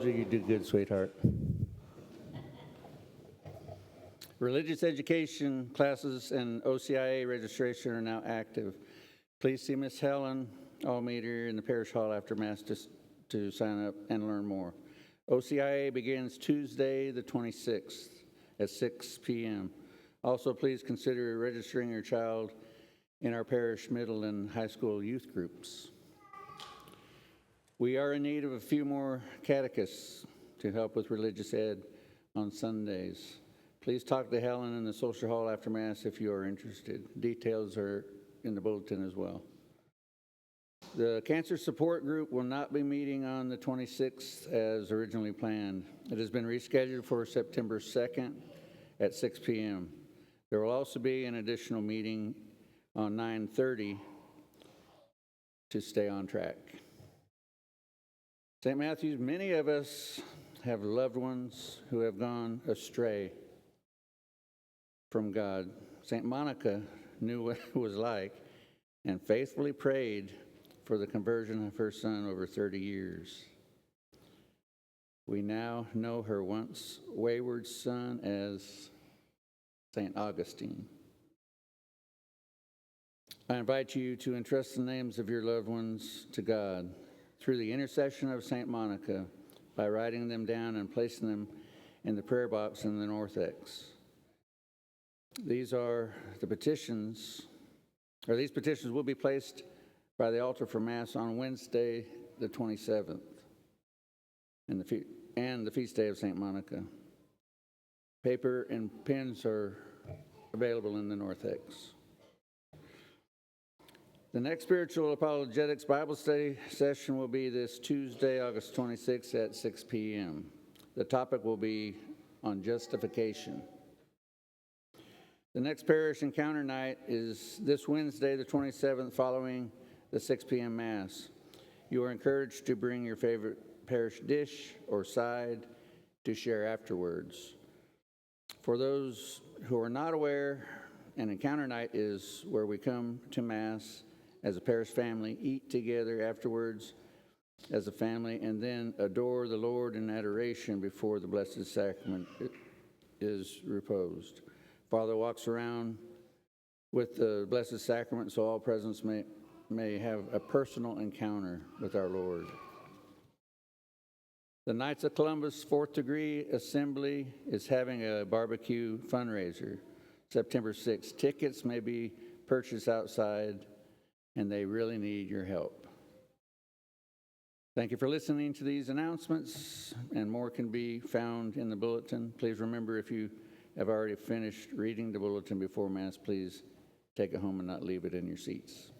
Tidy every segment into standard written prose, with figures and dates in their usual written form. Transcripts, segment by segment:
You do good, sweetheart. Religious education classes and OCIA registration are now active. Please see Miss Helen Allmeter in the parish hall after Mass to sign up and learn more. OCIA begins Tuesday the 26th at 6 p.m. Also, please consider registering your child in our parish middle and high school youth groups. We are in need of a few more catechists to help with religious ed on Sundays. Please talk to Helen in the social hall after Mass if you are interested. Details are in the bulletin as well. The Cancer Support Group will not be meeting on the 26th as originally planned. It has been rescheduled for September 2nd at 6 p.m. There will also be an additional meeting on 9:30 to stay on track. St. Matthew's, many of us have loved ones who have gone astray from God. St. Monica knew what it was like and faithfully prayed for the conversion of her son over 30 years. We now know her once wayward son as St. Augustine. I invite you to entrust the names of your loved ones to God through the intercession of St. Monica by writing them down and placing them in the prayer box in the narthex. These are the petitions, or these petitions will be placed by the altar for Mass on Wednesday, the 27th, and the feast day of St. Monica. Paper and pens are available in the narthex. The next Spiritual Apologetics Bible Study session will be this Tuesday, August 26th at 6 p.m. The topic will be on justification. The next Parish Encounter Night is this Wednesday, the 27th, following the 6 p.m. Mass. You are encouraged to bring your favorite parish dish or side to share afterwards. For those who are not aware, an Encounter Night is where we come to Mass as a parish family, eat together afterwards as a family, and then adore the Lord in adoration before the Blessed Sacrament is reposed. Father walks around with the Blessed Sacrament so all presents may have a personal encounter with our Lord. The Knights of Columbus 4th Degree Assembly is having a barbecue fundraiser September 6th. Tickets may be purchased outside, and they really need your help. Thank you for listening to these announcements, and more can be found in the bulletin. Please remember, if you have already finished reading the bulletin before Mass, please take it home and not leave it in your seats.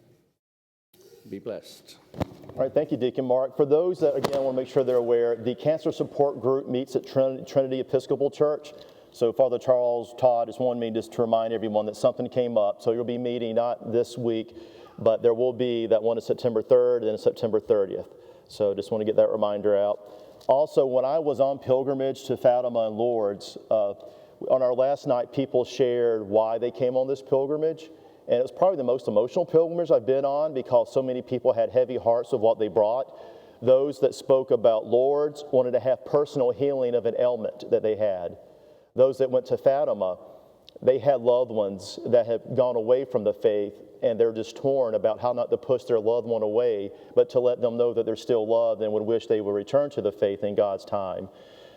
Be blessed. All right, thank you, Deacon Mark. For those that, again, want to make sure they're aware, the Cancer Support Group meets at Trinity Episcopal Church. So Father Charles Todd just wanted me just to remind everyone that something came up. So you'll be meeting not this week, but there will be that one is September 3rd and September 30th. So just want to get that reminder out. Also, when I was on pilgrimage to Fatima and Lourdes, on our last night, people shared why they came on this pilgrimage. And it was probably the most emotional pilgrimage I've been on because so many people had heavy hearts of what they brought. Those that spoke about Lourdes wanted to have personal healing of an ailment that they had. Those that went to Fatima, they had loved ones that had gone away from the faith, and they're just torn about how not to push their loved one away, but to let them know that they're still loved and would wish they would return to the faith in God's time.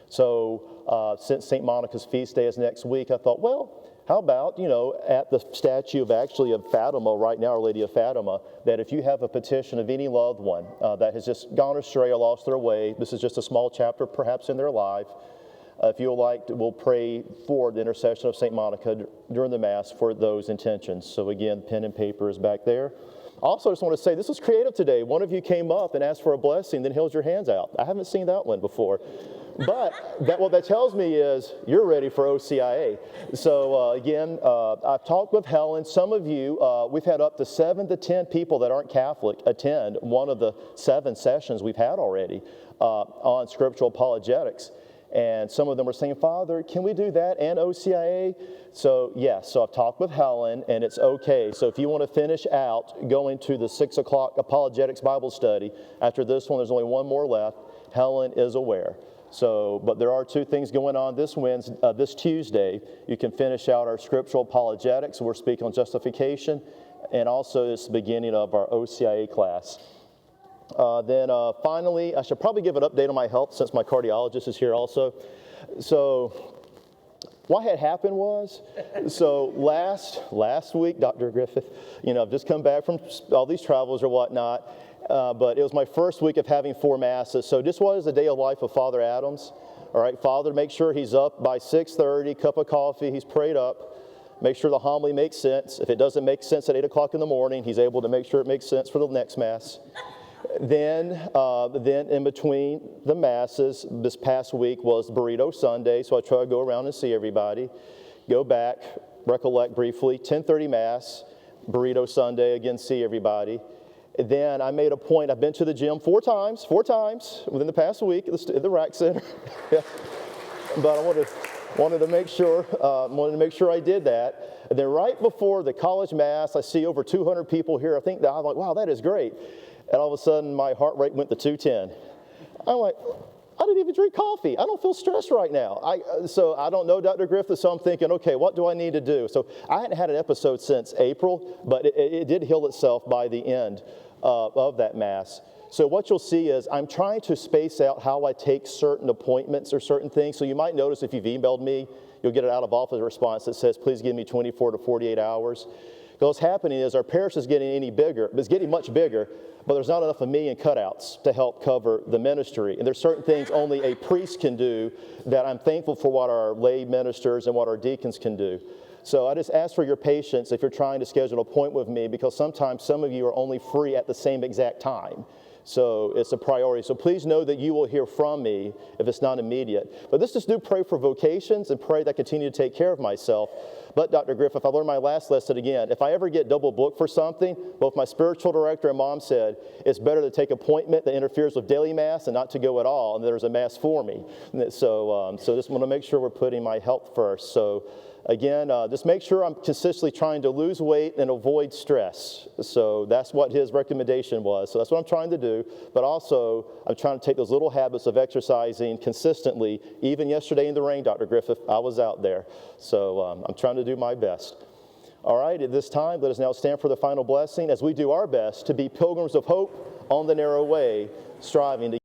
So since St. Monica's feast day is next week, I thought, well, how about, at the statue of Fatima right now, Our Lady of Fatima, that if you have a petition of any loved one that has just gone astray or lost their way, this is just a small chapter perhaps in their life. If you would like, we'll pray for the intercession of St. Monica during the Mass for those intentions. So again, pen and paper is back there. Also, I just want to say, this was creative today. One of you came up and asked for a blessing, then held your hands out. I haven't seen that one before. But what that tells me is you're ready for OCIA. So again, I've talked with Helen. Some of you, we've had up to 7 to 10 people that aren't Catholic attend one of the 7 sessions we've had already on scriptural apologetics. And some of them were saying, Father, can we do that and OCIA? So yes, so I've talked with Helen, and it's okay. So if you want to finish out going to the 6 o'clock apologetics Bible study, after this one, there's only one more left. Helen is aware. So, but there are two things going on this Tuesday. You can finish out our scriptural apologetics. We're speaking on justification, and also it's the beginning of our OCIA class. Then finally, I should probably give an update on my health since my cardiologist is here also. So what had happened was, so last week, Dr. Griffith, I've just come back from all these travels or whatnot, but it was my first week of having 4 masses. So this was the day of life of Father Adams. All right, Father, make sure he's up by 6:30, cup of coffee, he's prayed up. Make sure the homily makes sense. If it doesn't make sense at 8 o'clock in the morning, he's able to make sure it makes sense for the next Mass. Then in between the Masses, this past week was Burrito Sunday, so I try to go around and see everybody. Go back, recollect briefly, 10:30 Mass, Burrito Sunday, again, see everybody. Then I made a point, I've been to the gym 4 times within the past week at the Rack Center. But I wanted to make sure I did that. And then right before the college Mass, I see over 200 people here. I'm like, wow, that is great. And all of a sudden, my heart rate went to 210. I'm like, I didn't even drink coffee. I don't feel stressed right now. So I don't know Dr. Griffith, so I'm thinking, okay, what do I need to do? So I hadn't had an episode since April, but it did heal itself by the end of that Mass. So what you'll see is I'm trying to space out how I take certain appointments or certain things. So you might notice if you've emailed me, you'll get an out-of-office response that says, please give me 24 to 48 hours. What's happening is our parish is getting it's getting much bigger, but there's not enough of me in cutouts to help cover the ministry. And there's certain things only a priest can do that I'm thankful for what our lay ministers and what our deacons can do. So I just ask for your patience if you're trying to schedule an appointment with me, because sometimes some of you are only free at the same exact time. So it's a priority. So please know that you will hear from me if it's not immediate. But let's just pray for vocations and pray that I continue to take care of myself. But Dr. Griffith, I learned my last lesson again. If I ever get double booked for something, both my spiritual director and mom said, it's better to take an appointment that interferes with daily Mass and not to go at all, and there's a Mass for me. So just want to make sure we're putting my health first. So again, just make sure I'm consistently trying to lose weight and avoid stress. So that's what his recommendation was. So that's what I'm trying to do. But also, I'm trying to take those little habits of exercising consistently. Even yesterday in the rain, Dr. Griffith, I was out there. So I'm trying to do my best. All right, at this time, let us now stand for the final blessing as we do our best to be pilgrims of hope on the narrow way, striving to